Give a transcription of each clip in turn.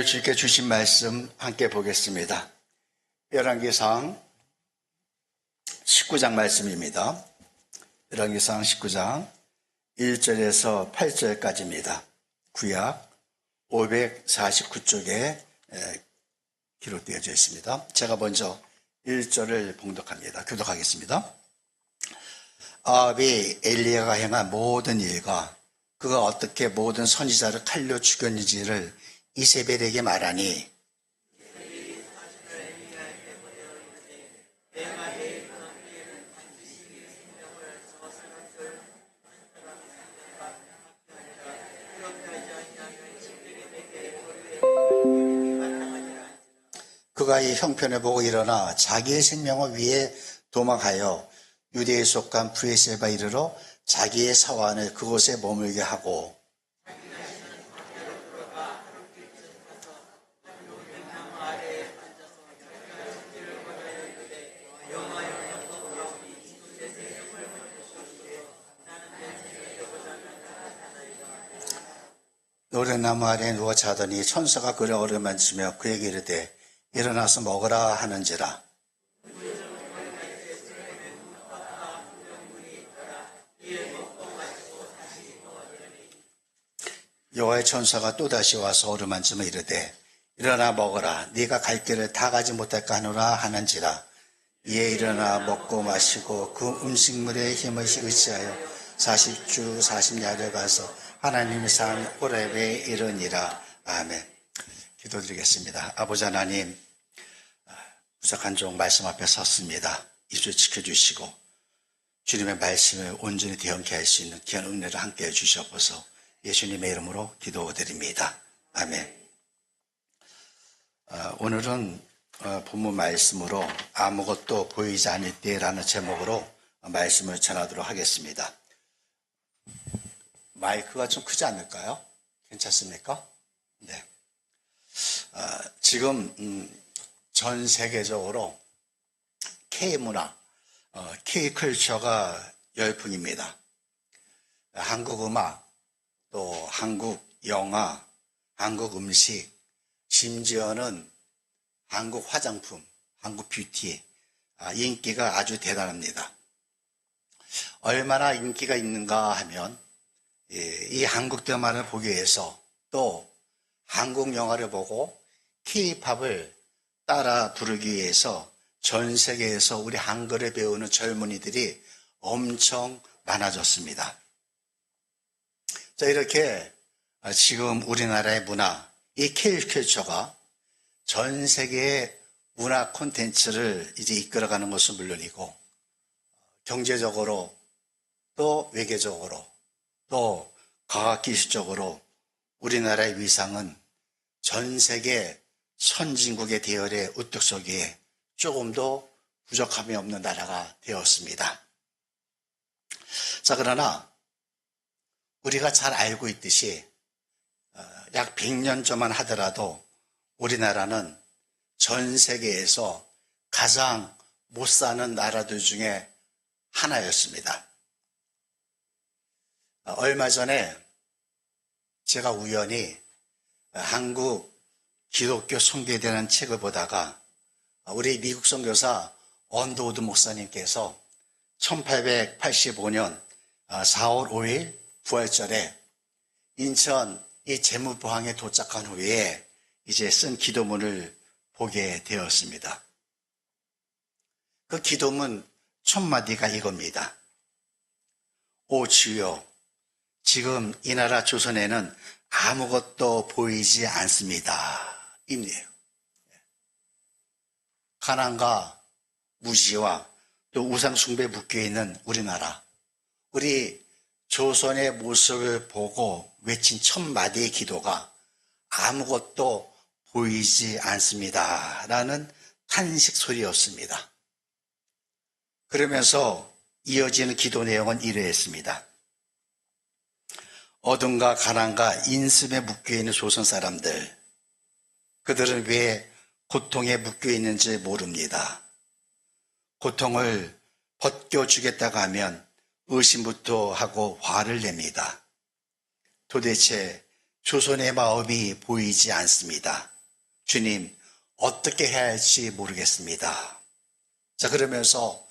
주께 주신 말씀 함께 보겠습니다. 열왕기상 19장 말씀입니다. 열왕기상 19장 1절에서 8절까지입니다. 구약 549쪽에 기록되어져 있습니다. 제가 먼저 1절을 봉독합니다. 교독하겠습니다. 아합이 엘리야가 행한 모든 일과 그가 어떻게 모든 선지자를 칼로 죽였는지를 이세벨에게 말하니 그가 이 형편을 보고 일어나 자기의 생명을 위해 도망하여 유대에 속한 브에셀바 이르러 자기의 사환을 그곳에 머물게 하고 노랫나무 아래에 누워 자더니 천사가 그를 어루만지며 그에게 이르되 일어나서 먹으라 하는지라. 여호와의 천사가 또다시 와서 어루만지며 이르되 일어나 먹으라. 네가 갈 길을 다 가지 못할까 하노라 하는지라. 이에 일어나 먹고 마시고 그 음식물의 힘을 의지하여 40주 40야를 가서 하나님의 산 호렙에 이르니라. 아멘. 기도드리겠습니다. 아버지 하나님, 부족한 종 말씀 앞에 섰습니다. 입술 지켜주시고 주님의 말씀을 온전히 대언케 할 수 있는 귀한 은혜를 함께해 주시옵소서. 예수님의 이름으로 기도드립니다. 아멘. 오늘은 본문 말씀으로 아무것도 보이지 않을 때라는 제목으로 말씀을 전하도록 하겠습니다. 마이크가 좀 크지 않을까요? 괜찮습니까? 네. 지금 전 세계적으로 K문화, K컬처가 열풍입니다. 한국 음악, 또 한국 영화, 한국 음식, 심지어는 한국 화장품, 한국 뷰티, 인기가 아주 대단합니다. 얼마나 인기가 있는가 하면 이 한국 드라마를 보기 위해서 또 한국 영화를 보고 K-팝을 따라 부르기 위해서 전 세계에서 우리 한글을 배우는 젊은이들이 엄청 많아졌습니다. 자, 이렇게 지금 우리나라의 문화, 이 K컬처가 전 세계의 문화 콘텐츠를 이제 이끌어가는 것은 물론이고 경제적으로 또 외교적으로 또 과학기술적으로 우리나라의 위상은 전 세계 선진국의 대열에 우뚝 서기에 조금도 부족함이 없는 나라가 되었습니다. 자, 그러나 우리가 잘 알고 있듯이 약 100년 전만 하더라도 우리나라는 전 세계에서 가장 못 사는 나라들 중에 하나였습니다. 얼마 전에 제가 우연히 한국 기독교 선교회라는 책을 보다가 우리 미국 선교사 언더우드 목사님께서 1885년 4월 5일 부활절에 인천 이 재무포항에 도착한 후에 이제 쓴 기도문을 보게 되었습니다. 그 기도문 첫 마디가 이겁니다. 오 주여, 지금 이 나라 조선에는 아무것도 보이지 않습니다. 입니다. 가난과 무지와 또 우상숭배에 묶여있는 우리나라, 우리 조선의 모습을 보고 외친 첫 마디의 기도가 아무것도 보이지 않습니다. 라는 탄식 소리였습니다. 그러면서 이어지는 기도 내용은 이러했습니다. 어둠과 가난과 인습에 묶여있는 조선 사람들, 그들은 왜 고통에 묶여있는지 모릅니다. 고통을 벗겨주겠다고 하면 의심부터 하고 화를 냅니다. 도대체 조선의 마음이 보이지 않습니다. 주님, 어떻게 해야 할지 모르겠습니다. 자, 그러면서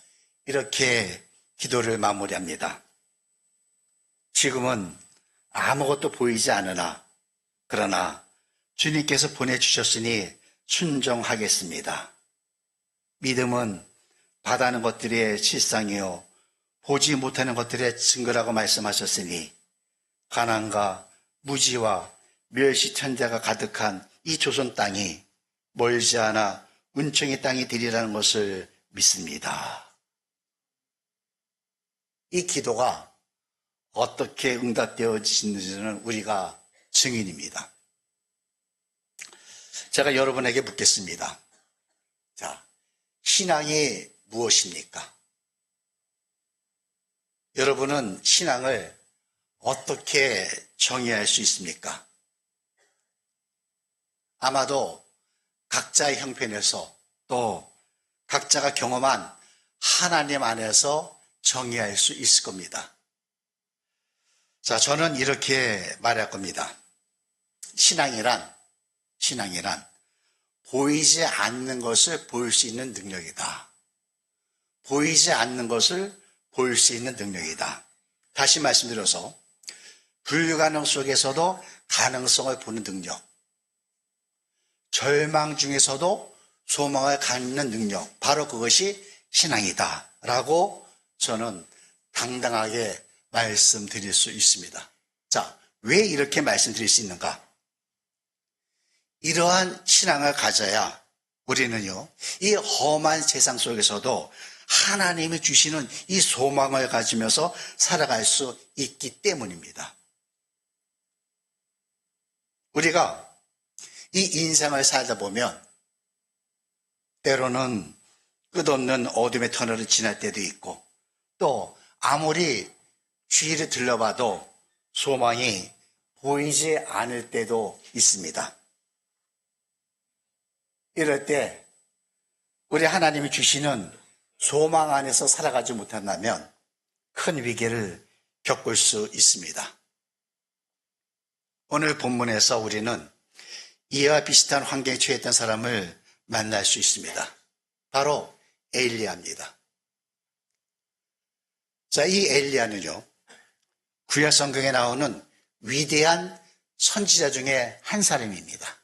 이렇게 기도를 마무리합니다. 지금은 아무것도 보이지 않으나 그러나 주님께서 보내주셨으니 순종하겠습니다. 믿음은 바라는 것들의 실상이요 보지 못하는 것들의 증거라고 말씀하셨으니 가난과 무지와 멸시천대가 가득한 이 조선 땅이 멀지 않아 은총의 땅이 되리라는 것을 믿습니다. 이 기도가 어떻게 응답되어지는지는 우리가 증인입니다. 제가 여러분에게 묻겠습니다. 자, 신앙이 무엇입니까? 여러분은 신앙을 어떻게 정의할 수 있습니까? 아마도 각자의 형편에서 또 각자가 경험한 하나님 안에서 정의할 수 있을 겁니다. 자, 저는 이렇게 말할 겁니다. 신앙이란 보이지 않는 것을 볼 수 있는 능력이다. 보이지 않는 것을 볼 수 있는 능력이다. 다시 말씀드려서 불가능 속에서도 가능성을 보는 능력, 절망 중에서도 소망을 갖는 능력, 바로 그것이 신앙이다 라고 저는 당당하게 말씀드릴 수 있습니다. 자, 왜 이렇게 말씀드릴 수 있는가? 이러한 신앙을 가져야 우리는요, 이 험한 세상 속에서도 하나님이 주시는 이 소망을 가지면서 살아갈 수 있기 때문입니다. 우리가 이 인생을 살다 보면 때로는 끝없는 어둠의 터널을 지날 때도 있고 또 아무리 주위를 들러봐도 소망이 보이지 않을 때도 있습니다. 이럴 때 우리 하나님이 주시는 소망 안에서 살아가지 못한다면 큰 위기를 겪을 수 있습니다. 오늘 본문에서 우리는 이와 비슷한 환경에 처했던 사람을 만날 수 있습니다. 바로 엘리야입니다. 자, 이 엘리야는요, 구약 성경에 나오는 위대한 선지자 중에 한 사람입니다.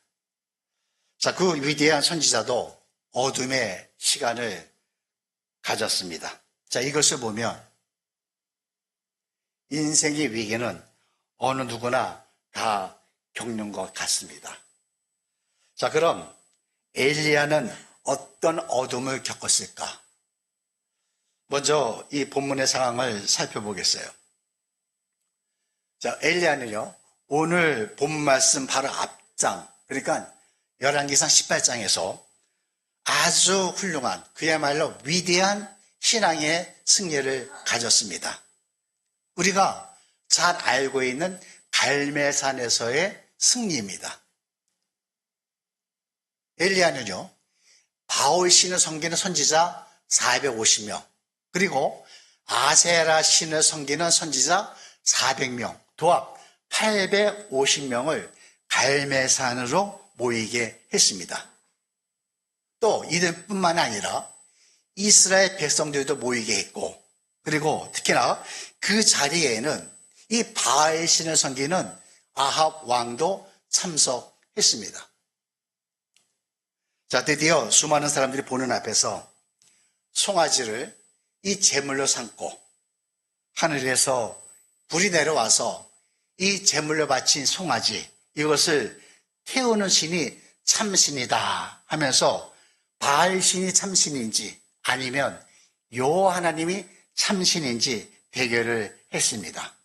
자, 그 위대한 선지자도 어둠의 시간을 가졌습니다. 자, 이것을 보면 인생의 위기는 어느 누구나 다 겪는 것 같습니다. 자, 그럼 엘리야는 어떤 어둠을 겪었을까? 먼저 이 본문의 상황을 살펴보겠어요. 자, 엘리야는요, 오늘 본 말씀 바로 앞장, 그러니까 열왕기상 18장에서 아주 훌륭한, 그야말로 위대한 신앙의 승리를 가졌습니다. 우리가 잘 알고 있는 갈멜산에서의 승리입니다. 엘리야는요, 바울 신을 섬기는 선지자 450명, 그리고 아세라 신을 섬기는 선지자 400명, 도합 850명을 갈멜산으로 모이게 했습니다. 또 이들뿐만 아니라 이스라엘 백성들도 모이게 했고, 그리고 특히나 그 자리에는 이 바알 신을 섬기는 아합 왕도 참석했습니다. 자, 드디어 수많은 사람들이 보는 앞에서 송아지를 이 제물로 삼고 하늘에서 불이 내려와서 이 제물로 바친 송아지, 이것을 태우는 신이 참신이다 하면서 바알 신이 참신인지 아니면 요 하나님이 참신인지 대결을 했습니다.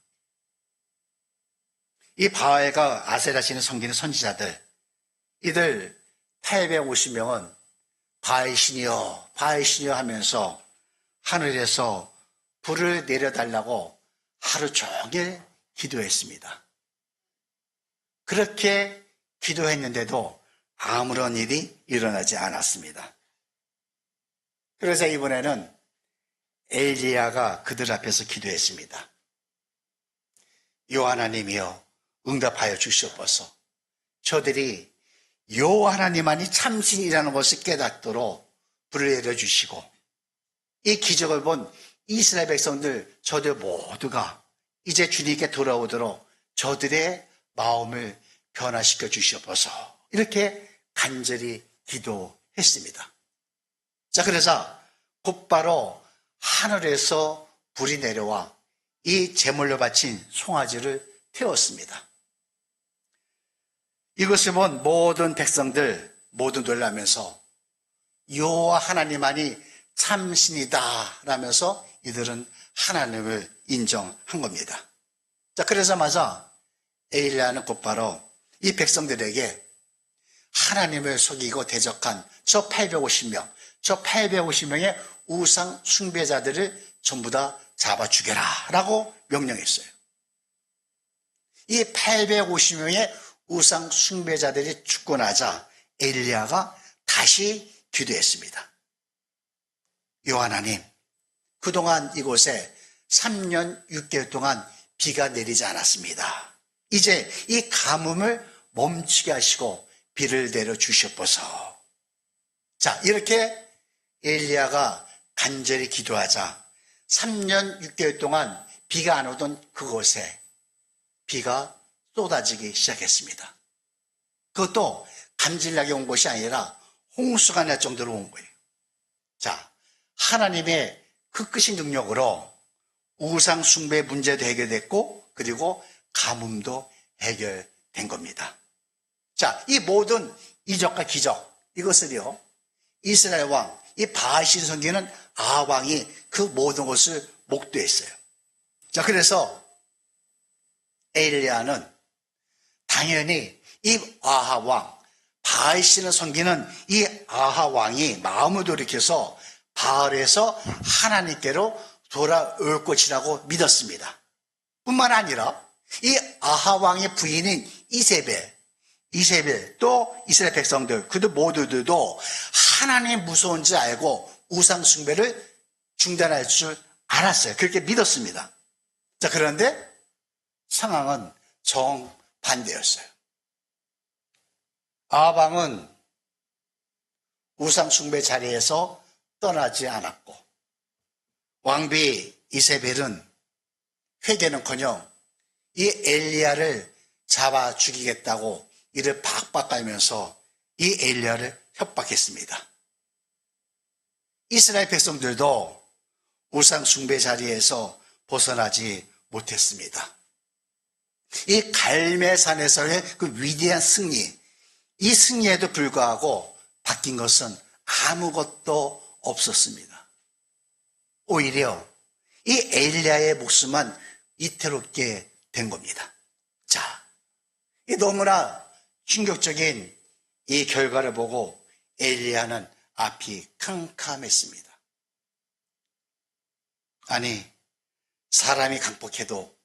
이 바알과 아세라 신을 섬기는 선지자들, 이들 850명은 바알 신이여, 바알 신이여 하면서 하늘에서 불을 내려달라고 하루 종일 기도했습니다. 그렇게 기도했는데도 아무런 일이 일어나지 않았습니다. 그래서 이번에는 엘리야가 그들 앞에서 기도했습니다. 요 하나님이여, 응답하여 주시옵소서. 저들이 여호와 하나님만이 참신이라는 것을 깨닫도록 불을 내려주시고 이 기적을 본 이스라엘 백성들 저들 모두가 이제 주님께 돌아오도록 저들의 마음을 변화시켜 주시옵소서. 이렇게 간절히 기도했습니다. 자, 그래서 곧바로 하늘에서 불이 내려와 이 제물로 바친 송아지를 태웠습니다. 이것을 본 모든 백성들 모두 놀라면서 여호와 하나님만이 참신이다 라면서 이들은 하나님을 인정한 겁니다. 자, 그러자마자 엘리야는 곧바로 이 백성들에게 하나님을 속이고 대적한 저 850명의 우상 숭배자들을 전부 다 잡아 죽여라 라고 명령했어요. 이 850명의 우상 숭배자들이 죽고 나자 엘리야가 다시 기도했습니다. 여호와 하나님, 그동안 이곳에 3년 6개월 동안 비가 내리지 않았습니다. 이제 이 가뭄을 멈추게 하시고 비를 내려 주시옵소서. 자, 이렇게 엘리야가 간절히 기도하자 3년 6개월 동안 비가 안 오던 그곳에 비가 쏟아지기 시작했습니다. 그것도 간질나게 온 것이 아니라 홍수가 날 정도로 온 거예요. 자, 하나님의 그 크신 능력으로 우상 숭배 문제도 해결됐고 그리고 가뭄도 해결된 겁니다. 자, 이 모든 이적과 기적 이것을요 이스라엘 왕, 이 바하실 섬기는 아합 왕이 그 모든 것을 목도했어요. 자, 그래서 엘리야는 당연히 이 아합 왕, 바알신을 섬기는 이 아합 왕이 마음을 돌이켜서 바알에서 하나님께로 돌아올 것이라고 믿었습니다. 뿐만 아니라 이 아합 왕의 부인인 이세벨 또 이스라엘 백성들 그들 모두들도 하나님 무서운 줄 알고 우상 숭배를 중단할 줄 알았어요. 그렇게 믿었습니다. 자, 그런데 상황은 정반대였어요. 아합 왕은 우상 숭배 자리에서 떠나지 않았고 왕비 이세벨은 회개는커녕 이 엘리야를 잡아 죽이겠다고 이를 박박 깔면서 이 엘리야를 협박했습니다. 이스라엘 백성들도 우상 숭배 자리에서 벗어나지 못했습니다. 이 갈멜산에서의 그 위대한 승리, 이 승리에도 불구하고 바뀐 것은 아무것도 없었습니다. 오히려 이 엘리야의 목숨만 위태롭게 된 겁니다. 자, 이 너무나 충격적인 이 결과를 보고 엘리야는 앞이 캄캄했습니다. 아니, 사람이 강폭해도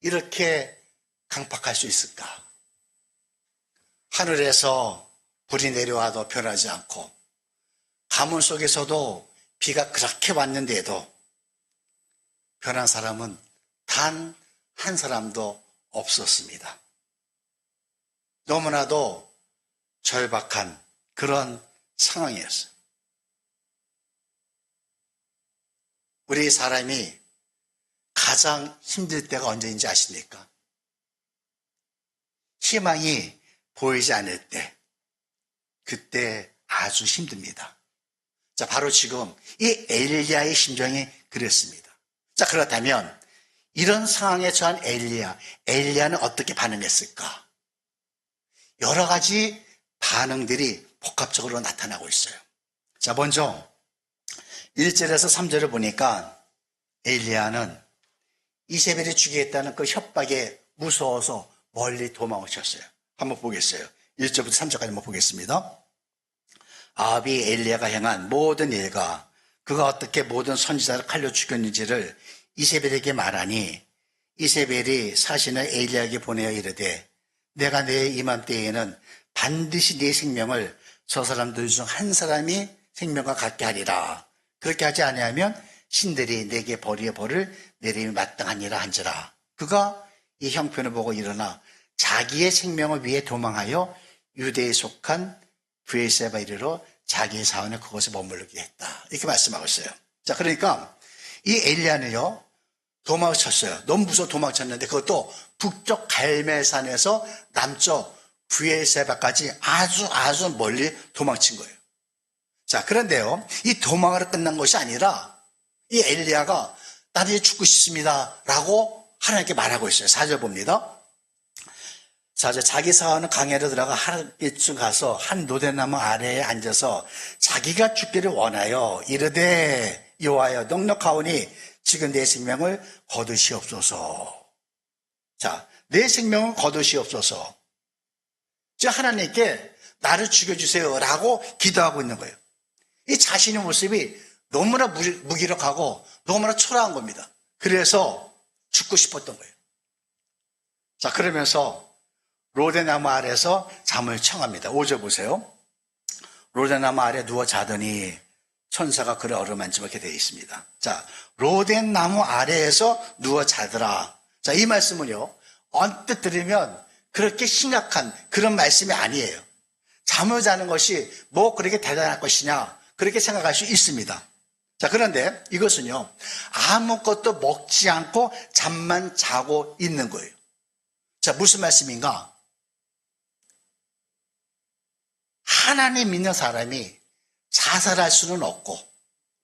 이렇게 강팍할 수 있을까? 하늘에서 불이 내려와도 변하지 않고 가뭄 속에서도 비가 그렇게 왔는데도 변한 사람은 단 한 사람도 없었습니다. 너무나도 절박한 그런 상황이었어요. 우리 사람이 가장 힘들 때가 언제인지 아십니까? 희망이 보이지 않을 때, 그때 아주 힘듭니다. 자, 바로 지금 이 엘리야의 심정이 그랬습니다. 자, 그렇다면 이런 상황에 처한 엘리야는 어떻게 반응했을까? 여러 가지 반응들이 복합적으로 나타나고 있어요. 자, 먼저 1절에서 3절을 보니까 엘리야는 이세벨이 죽이겠다는 그 협박에 무서워서 멀리 도망오셨어요. 한번 보겠어요. 1절부터 3절까지 한번 보겠습니다. 아합이 엘리야가 행한 모든 일과 그가 어떻게 모든 선지자를 칼로 죽였는지를 이세벨에게 말하니 이세벨이 사신을 엘리야에게 보내어 이르되 내가 내 이맘때에는 반드시 네 생명을 저 사람들 중 한 사람이 생명과 같게 하리라. 그렇게 하지 아니하면 신들이 내게 벌이의 벌을 내림이 마땅하니라 한지라. 그가 이 형편을 보고 일어나 자기의 생명을 위해 도망하여 유대에 속한 브에세바 이르러 자기의 사원을 그곳에 머물게 했다. 이렇게 말씀하고 있어요. 자, 그러니까 이 엘리야는요, 도망을 쳤어요. 너무 무서워 도망쳤는데 그것도 북쪽 갈멜산에서 남쪽 브에세바까지 아주 멀리 도망친 거예요. 자, 그런데요, 이 도망으로 끝난 것이 아니라 이 엘리야가 나는 이제 죽고 싶습니다 라고 하나님께 말하고 있어요. 4절 봅니다. 4절, 자기 사원은 강야로 들어가 하늘빛쯤 가서 한 노대나무 아래에 앉아서 자기가 죽기를 원하여 이르되 여호와여 넉넉하오니 지금 내 생명을 거두시옵소서. 자, 내 생명을 거두시옵소서. 즉 하나님께 나를 죽여주세요 라고 기도하고 있는 거예요. 이 자신의 모습이 너무나 무기력하고 너무나 초라한 겁니다. 그래서 죽고 싶었던 거예요. 자, 그러면서 로데나무 아래에서 잠을 청합니다. 5절 보세요. 로데나무 아래 누워 자더니 천사가 그를 어루만지고 이렇게 되어 있습니다. 자, 로데나무 아래에서 누워 자더라. 자, 이 말씀은요, 언뜻 들으면 그렇게 심각한 그런 말씀이 아니에요. 잠을 자는 것이 뭐 그렇게 대단할 것이냐, 그렇게 생각할 수 있습니다. 자, 그런데 이것은요, 아무것도 먹지 않고 잠만 자고 있는 거예요. 자, 무슨 말씀인가? 하나님 믿는 사람이 자살할 수는 없고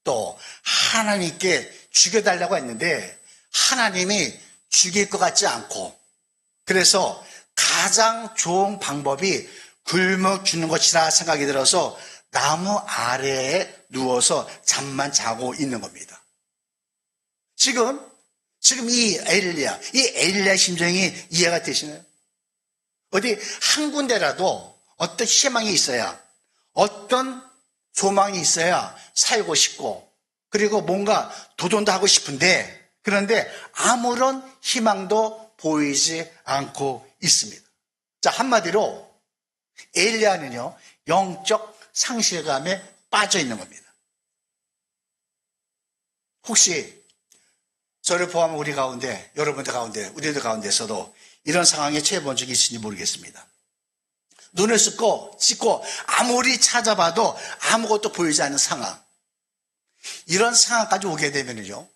또 하나님께 죽여달라고 했는데 하나님이 죽일 것 같지 않고 그래서 가장 좋은 방법이 굶어 죽는 것이라 생각이 들어서 나무 아래에 누워서 잠만 자고 있는 겁니다. 지금 이 엘리야 심정이 이해가 되시나요? 어디 한 군데라도 어떤 희망이 있어야, 어떤 소망이 있어야 살고 싶고, 그리고 뭔가 도전도 하고 싶은데, 그런데 아무런 희망도 보이지 않고 있습니다. 자, 한마디로 엘리야는요, 영적 상실감에 빠져 있는 겁니다. 혹시 저를 포함한 우리 가운데, 여러분들 가운데, 우리들 가운데서도 이런 상황에 처해 본 적이 있으니 모르겠습니다. 눈을 씻고 아무리 찾아봐도 아무것도 보이지 않는 상황. 이런 상황까지 오게 되면요,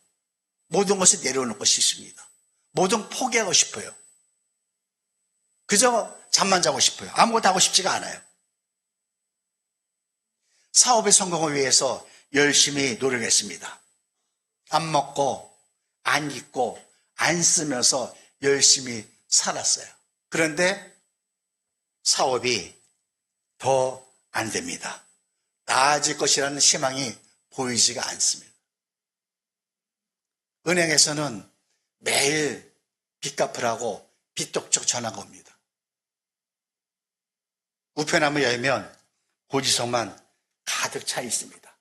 모든 것을 내려놓고 싶습니다. 모든 포기하고 싶어요. 그저 잠만 자고 싶어요. 아무것도 하고 싶지가 않아요. 사업의 성공을 위해서 열심히 노력했습니다. 안 먹고, 안 입고, 안 쓰면서 열심히 살았어요. 그런데 사업이 더 안 됩니다. 나아질 것이라는 희망이 보이지가 않습니다. 은행에서는 매일 빚 갚으라고 빚독촉 전화가 옵니다. 우편함을 열면 고지서만 가득 차 있습니다.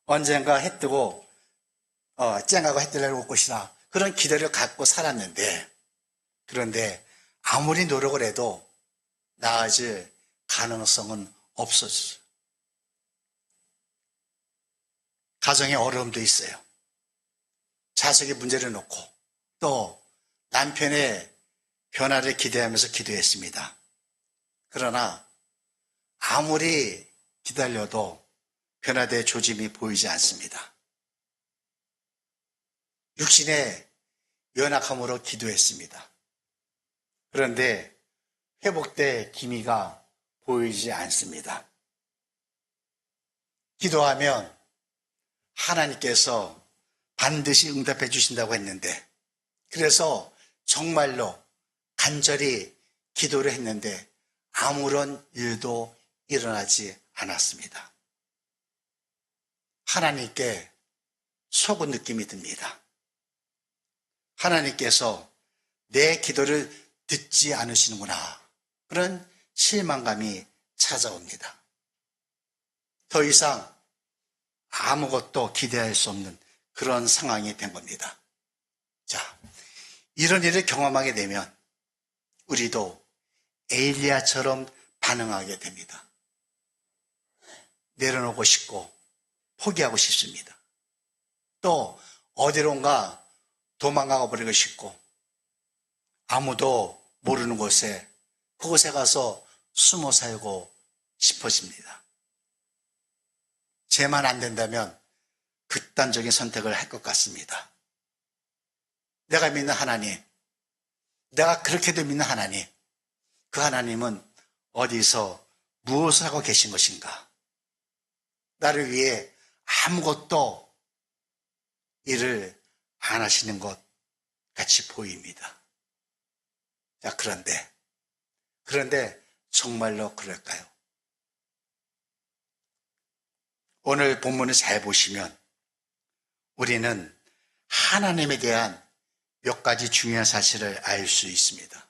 언젠가 해 뜨고 쨍하고 해 뜨려고 올 것이다. 그런 기대를 갖고 살았는데, 그런데 아무리 노력을 해도 나아질 가능성은 없어졌어요. 가정에 어려움도 있어요. 자식의 문제를 놓고 또 남편의 변화를 기대하면서 기도했습니다. 그러나 아무리 기다려도 변화될 조짐이 보이지 않습니다. 육신의 연약함으로 기도했습니다. 그런데 회복될 기미가 보이지 않습니다. 기도하면 하나님께서 반드시 응답해 주신다고 했는데, 그래서 정말로 간절히 기도를 했는데 아무런 일도 일어나지 않았습니다. 하나님께 속은 느낌이 듭니다. 하나님께서 내 기도를 듣지 않으시는구나. 그런 실망감이 찾아옵니다. 더 이상 아무것도 기대할 수 없는 그런 상황이 된 겁니다. 자, 이런 일을 경험하게 되면 우리도 엘리야처럼 반응하게 됩니다. 내려놓고 싶고 포기하고 싶습니다. 또 어디론가 도망가 버리고 싶고 아무도 모르는 곳에, 그곳에 가서 숨어 살고 싶어집니다. 죄만 안 된다면 극단적인 선택을 할 것 같습니다. 내가 믿는 하나님, 내가 그렇게도 믿는 하나님, 그 하나님은 어디서 무엇을 하고 계신 것인가? 나를 위해 아무것도 일을 안 하시는 것 같이 보입니다. 자, 그런데 정말로 그럴까요? 오늘 본문을 잘 보시면 우리는 하나님에 대한 몇 가지 중요한 사실을 알 수 있습니다.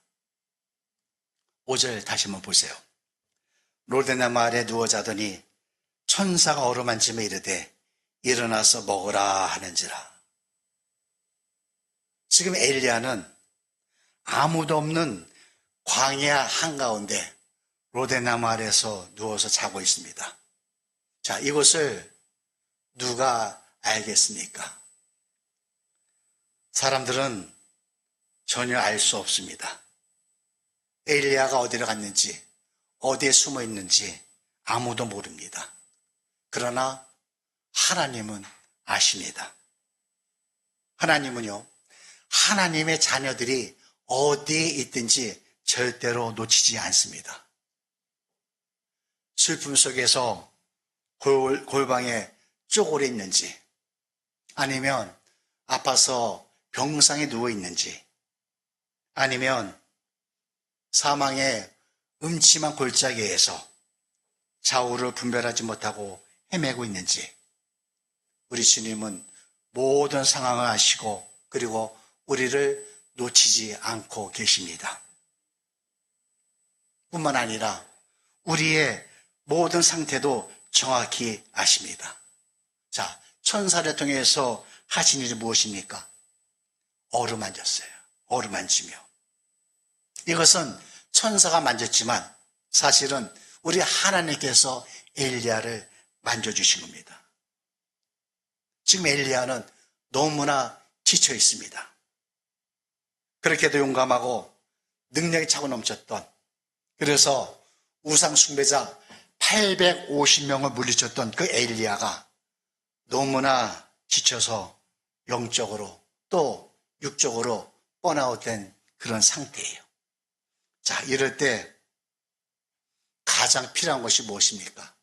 5절 다시 한번 보세요. 로데나무 아래 누워 자더니 천사가 어루만지며 이르되 일어나서 먹으라 하는지라. 지금 엘리야는 아무도 없는 광야 한가운데 로데나무 아래에서 누워서 자고 있습니다. 자, 이것을 누가 알겠습니까? 사람들은 전혀 알 수 없습니다. 엘리야가 어디로 갔는지, 어디에 숨어 있는지 아무도 모릅니다. 그러나 하나님은 아십니다. 하나님은요, 하나님의 자녀들이 어디에 있든지 절대로 놓치지 않습니다. 슬픔 속에서 골방에 쪼그려 있는지, 아니면 아파서 병상에 누워 있는지, 아니면 사망의 음침한 골짜기에서 좌우를 분별하지 못하고 헤매고 있는지, 우리 주님은 모든 상황을 아시고 그리고 우리를 놓치지 않고 계십니다. 뿐만 아니라 우리의 모든 상태도 정확히 아십니다. 자, 천사를 통해서 하신 일이 무엇입니까? 어루만졌어요. 어루만지며. 이것은 천사가 만졌지만 사실은 우리 하나님께서 엘리야를 만져주신 겁니다. 지금 엘리야는 너무나 지쳐 있습니다. 그렇게도 용감하고 능력이 차고 넘쳤던, 그래서 우상 숭배자 850명을 물리쳤던 그 엘리야가 너무나 지쳐서 영적으로 또 육적으로 번아웃된 그런 상태예요. 자, 이럴 때 가장 필요한 것이 무엇입니까?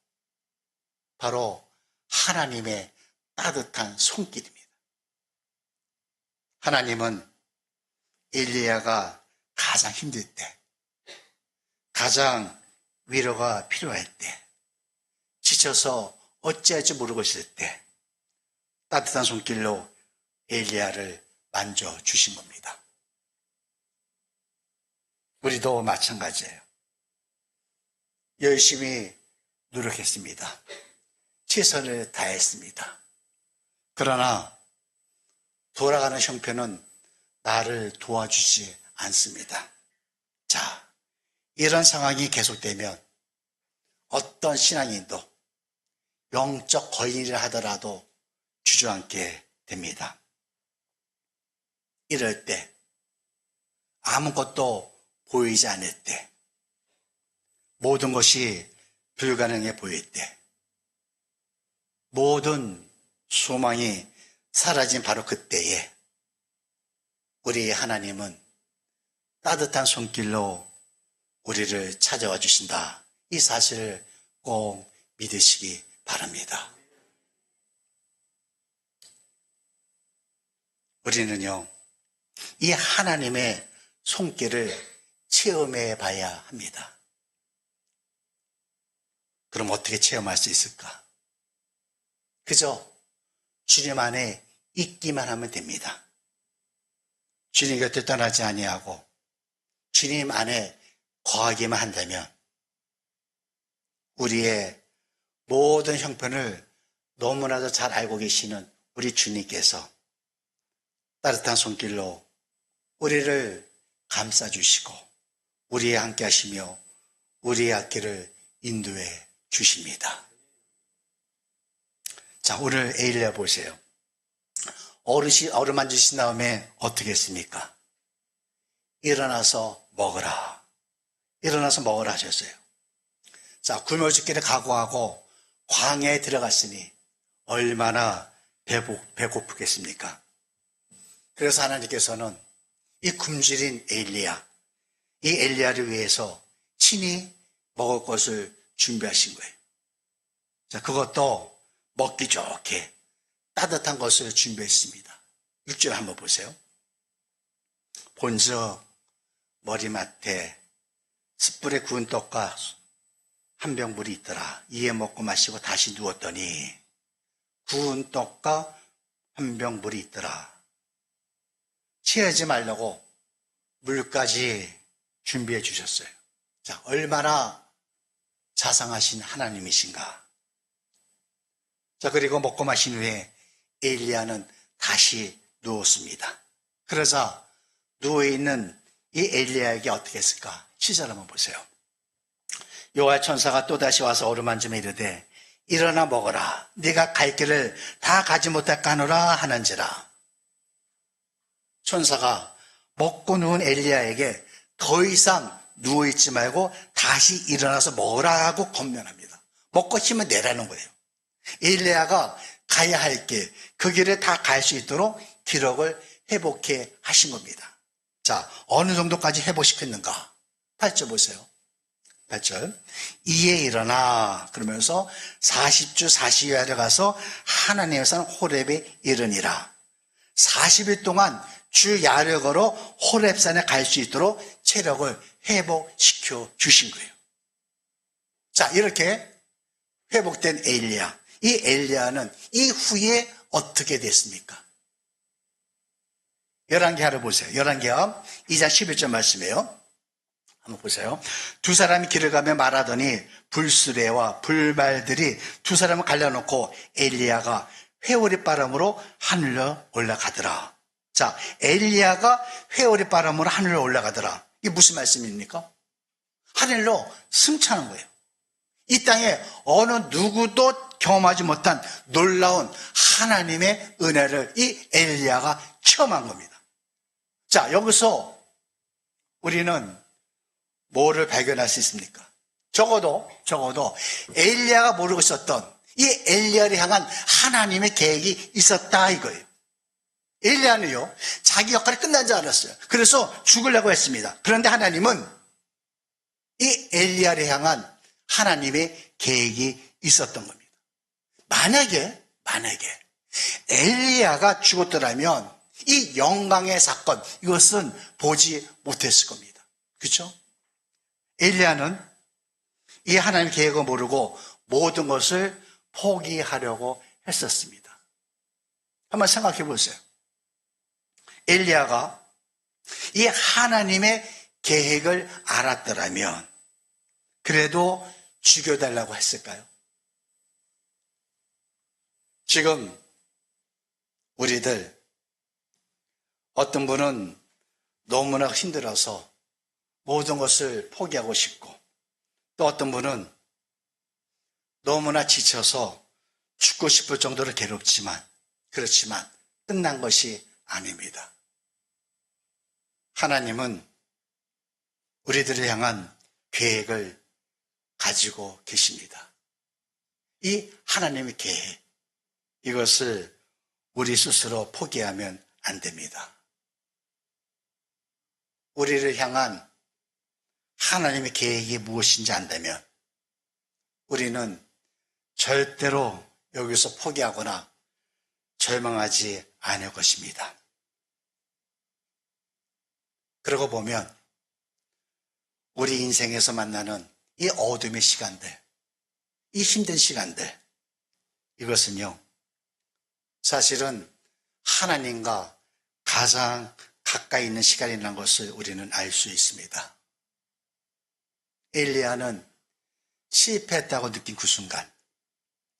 바로 하나님의 따뜻한 손길입니다. 하나님은 엘리야가 가장 힘들 때, 가장 위로가 필요할 때, 지쳐서 어찌할지 모르고 있을 때 따뜻한 손길로 엘리야를 만져주신 겁니다. 우리도 마찬가지예요. 열심히 노력했습니다. 최선을 다했습니다. 그러나 돌아가는 형편은 나를 도와주지 않습니다. 자, 이런 상황이 계속되면 어떤 신앙인도 영적 거인이라 하더라도 주저앉게 됩니다. 이럴 때, 아무것도 보이지 않을 때, 모든 것이 불가능해 보일 때, 모든 소망이 사라진 바로 그때에 우리 하나님은 따뜻한 손길로 우리를 찾아와 주신다. 이 사실을 꼭 믿으시기 바랍니다. 우리는요, 이 하나님의 손길을 체험해 봐야 합니다. 그럼 어떻게 체험할 수 있을까? 그저 주님 안에 있기만 하면 됩니다. 주님 곁에 떠나지 아니하고 주님 안에 거하기만 한다면 우리의 모든 형편을 너무나도 잘 알고 계시는 우리 주님께서 따뜻한 손길로 우리를 감싸주시고 우리와 함께 하시며 우리의 앞길을 인도해 주십니다. 자, 오늘 엘리야 보세요. 어루만지신 다음에 어떻게 했습니까? 일어나서 먹어라. 일어나서 먹으라 하셨어요. 자, 굶어 죽기를 각오하고 광야에 들어갔으니 얼마나 배고프겠습니까? 그래서 하나님께서는 이 굶주린 엘리야, 이 엘리야를 위해서 친히 먹을 것을 준비하신 거예요. 자, 그것도 먹기 좋게 따뜻한 것을 준비했습니다. 6절 한번 보세요. 본즉 머리맡에 숯불에 구운 떡과 한 병 물이 있더라. 이에 먹고 마시고 다시 누웠더니 구운 떡과 한 병 물이 있더라. 취하지 말라고 물까지 준비해 주셨어요. 자, 얼마나 자상하신 하나님이신가. 자, 그리고 먹고 마신 후에 엘리야는 다시 누웠습니다. 그러자 누워있는 이 엘리야에게 어떻게 했을까? 7절 한번 보세요. 여호와 천사가 또다시 와서 어루만지며 이르되 일어나 먹어라. 네가 갈 길을 다 가지 못할까 하노라 하는지라. 천사가 먹고 누운 엘리야에게 더 이상 누워있지 말고 다시 일어나서 먹으라고 권면합니다. 먹고 힘을 내라는 거예요. 엘리야가 가야 할 길, 그 길을 다 갈 수 있도록 기력을 회복해 하신 겁니다. 자, 어느 정도까지 회복시켰는가? 8절 보세요. 8절. 이에 일어나 그러면서 40주 40여일에 가서 하나님의 산 호렙에 이르니라. 40일 동안 주 야를 걸어 호렙산에 갈 수 있도록 체력을 회복시켜 주신 거예요. 자, 이렇게 회복된 엘리야. 이 엘리야는 이후에 어떻게 됐습니까? 열왕기하를 보세요. 열왕기하 2장 11절 말씀이에요. 한번 보세요. 두 사람이 길을 가며 말하더니 불수레와 불말들이 두 사람을 갈라놓고 엘리야가 회오리 바람으로 하늘로 올라가더라. 자, 엘리야가 회오리 바람으로 하늘로 올라가더라. 이게 무슨 말씀입니까? 하늘로 승천한 거예요. 이 땅에 어느 누구도 경험하지 못한 놀라운 하나님의 은혜를 이 엘리야가 체험한 겁니다. 자, 여기서 우리는 뭐를 발견할 수 있습니까? 적어도 엘리야가 모르고 있었던 이 엘리야를 향한 하나님의 계획이 있었다 이거예요. 엘리야는요, 자기 역할이 끝난 줄 알았어요. 그래서 죽으려고 했습니다. 그런데 하나님은 이 엘리야를 향한 하나님의 계획이 있었던 겁니다. 만약에 엘리야가 죽었더라면 이 영광의 사건, 이것은 보지 못했을 겁니다. 그렇죠? 엘리야는 이 하나님의 계획을 모르고 모든 것을 포기하려고 했었습니다. 한번 생각해 보세요. 엘리야가 이 하나님의 계획을 알았더라면 그래도 죽여달라고 했을까요? 지금 우리들 어떤 분은 너무나 힘들어서 모든 것을 포기하고 싶고, 또 어떤 분은 너무나 지쳐서 죽고 싶을 정도로 그렇지만 끝난 것이 아닙니다. 하나님은 우리들을 향한 계획을 가지고 계십니다. 이 하나님의 계획, 이것을 우리 스스로 포기하면 안 됩니다. 우리를 향한 하나님의 계획이 무엇인지 안다면 우리는 절대로 여기서 포기하거나 절망하지 않을 것입니다. 그러고 보면 우리 인생에서 만나는 이 어둠의 시간들, 이 힘든 시간들, 이것은요, 사실은 하나님과 가장 가까이 있는 시간이라는 것을 우리는 알 수 있습니다. 엘리야는 실패했다고 느낀 그 순간,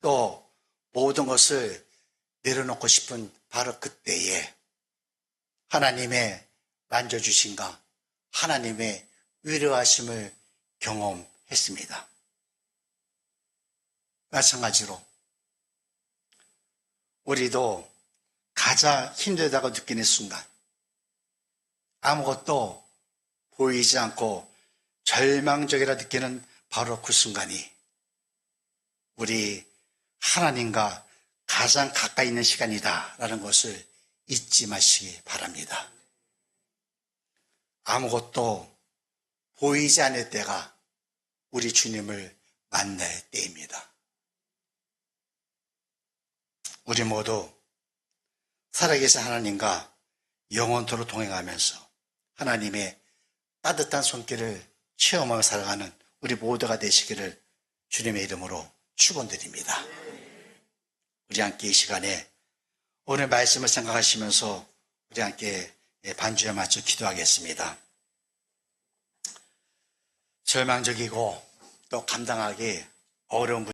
또 모든 것을 내려놓고 싶은 바로 그때에 하나님의 만져주심과 하나님의 위로하심을 경험했습니다. 마찬가지로 우리도 가장 힘들다고 느끼는 순간, 아무것도 보이지 않고 절망적이라 느끼는 바로 그 순간이 우리 하나님과 가장 가까이 있는 시간이다라는 것을 잊지 마시기 바랍니다. 아무것도 보이지 않을 때가 우리 주님을 만날 때입니다. 우리 모두 살아계신 하나님과 영원토록 동행하면서 하나님의 따뜻한 손길을 체험하며 살아가는 우리 모두가 되시기를 주님의 이름으로 축원드립니다. 우리 함께 이 시간에 오늘 말씀을 생각하시면서 우리 함께 반주에 맞춰 기도하겠습니다. 절망적이고 또 감당하기 어려운